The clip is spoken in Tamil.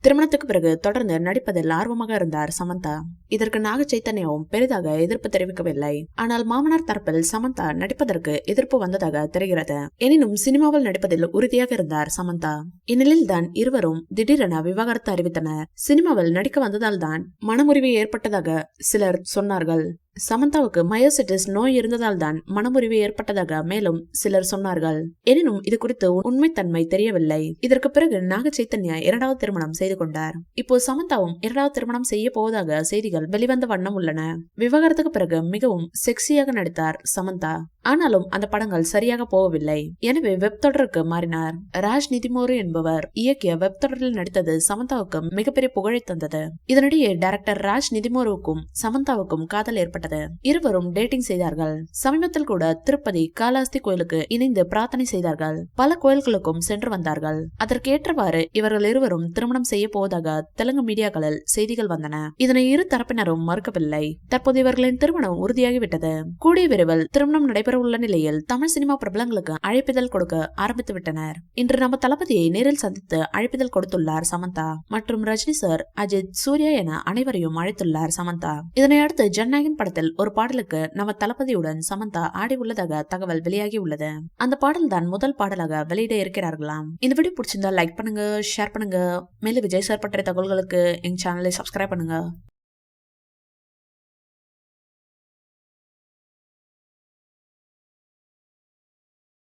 திருமணத்துக்கு பிறகு தொடர்ந்து நடிப்பதில் ஆர்வமாக இருந்தார் சமந்தா. இதற்கு நாக சைத்தன்யாவும் பெரிதாக எதிர்ப்பு தெரிவிக்கவில்லை. ஆனால் மாமனார் தரப்பில் சமந்தா நடிப்பதற்கு எதிர்ப்பு வந்ததாக தெரிகிறது. எனினும் சினிமாவில் நடிப்பதில் உறுதியாக இருந்தார் சமந்தா. இந்நிலையில்தான் இருவரும் திடீரென விவாகரத்து அறிவித்தனர். சினிமாவில் நடிக்க வந்ததால் தான் மனமுறிவு ஏற்பட்டதாக சிலர் சொன்னார்கள். சமந்தாவுக்கு மயோசிட்டிஸ் நோய் இருந்ததால் தான் மனமுறிவு ஏற்பட்டதாக மேலும் சிலர் சொன்னார்கள். எனினும் இது குறித்து உண்மைத்தன்மை தெரியவில்லை. இதற்கு பிறகு நாக சைத்தன்யா இரண்டாவது திருமணம் செய்து கொண்டார். இப்போ சமந்தாவும் இரண்டாவது திருமணம் செய்ய போவதாக செய்திகள் வெளிவந்த வண்ணம் உள்ளன. விவாகரத்துக்கு பிறகு மிகவும் செக்ஸியாக நடித்தார் சமந்தா. ஆனாலும் அந்த படங்கள் சரியாக போகவில்லை. எனவே வெப் தொடருக்கு மாறினார். ராஜ் நிதிமோரு என்பவர் இயக்கிய வெப் தொடரில் நடித்தது சமந்தாவுக்கு மிகப்பெரிய புகழை தந்தது. இதனிடையே டைரக்டர் ராஜ் நிதிமோருவுக்கும் சமந்தாவுக்கும் காதல் ஏற்பட்டது. இருவரும் டேட்டிங் செய்தார்கள். சமீபத்தில் கூட திருப்பதி காலாஸ்தி கோயிலுக்கு இணைந்து பிரார்த்தனை செய்தார்கள். பல கோயில்களுக்கும் சென்று வந்தார்கள். அதற்கேற்றவாறு இவர்கள் இருவரும் திருமணம் செய்ய போவதாக தெலுங்கு மீடியாக்களில் செய்திகள் வந்தன. இதனை இரு தரப்பினரும் மறுக்கவில்லை. தற்போது இவர்களின் திருமணம் உறுதியாகிவிட்டது. கூடிய விரைவில் திருமணம் நடைபெற உள்ள நிலையில் தமிழ் சினிமா பிரபலங்களுக்கு அழைப்பிதழ் கொடுக்க ஆரம்பித்து விட்டனர். இன்று நம்ம தளபதியை நேரில் சந்தித்து அழைப்பிதழ் கொடுத்துள்ளார் சமந்தா. மற்றும் ரஜினி சார், அஜித், சூர்யா என அனைவரையும் அழைத்துள்ளார் சமந்தா. இதனையடுத்து ஜனநாயகன் படத்தில் ஒரு பாடலுக்கு நம்ம தளபதியுடன் சமந்தா ஆடி உள்ளதாக தகவல் வெளியாகி உள்ளது. அந்த பாடல் தான் முதல் பாடலாக வெளியிட இருக்கிறார்களாம். இந்த வீடியோ பிடிச்சிருந்தா லைக் பண்ணுங்க, ஷேர் பண்ணுங்க. மேலும் விஜய் சார் பற்றிய தகவல்களுக்கு எங்க சேனலை சப்ஸ்கிரைப் பண்ணுங்க.